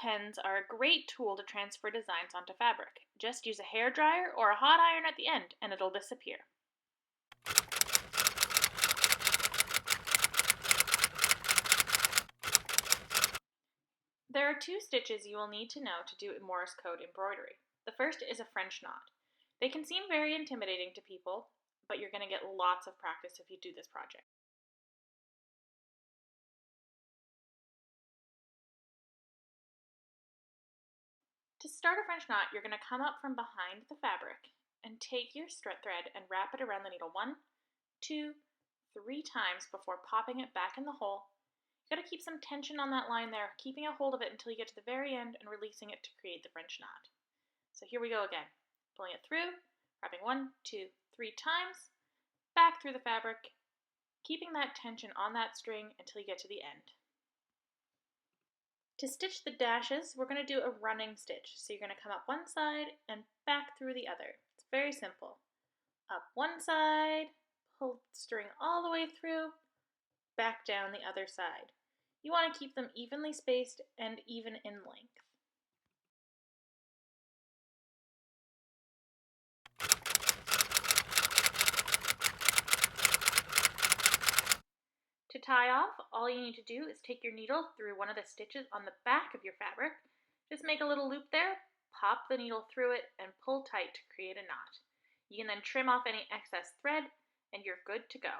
pens are a great tool to transfer designs onto fabric. Just use a hairdryer or a hot iron at the end and it'll disappear. There are two stitches you will need to know to do Morse Code embroidery. The first is a French knot. They can seem very intimidating to people, but you're going to get lots of practice if you do this project. To start a French knot, you're going to come up from behind the fabric and take your thread and wrap it around the needle 1, 2, 3 times before popping it back in the hole. You've got to keep some tension on that line there, keeping a hold of it until you get to the very end and releasing it to create the French knot. So here we go again. Pulling it through, wrapping 1, 2, 3 times, back through the fabric, keeping that tension on that string until you get to the end. To stitch the dashes, we're going to do a running stitch. So you're going to come up one side and back through the other. It's very simple. Up one side, pull the string all the way through, back down the other side. You want to keep them evenly spaced and even in length. To tie off, all you need to do is take your needle through one of the stitches on the back of your fabric. Just make a little loop there, pop the needle through it, and pull tight to create a knot. You can then trim off any excess thread, and you're good to go.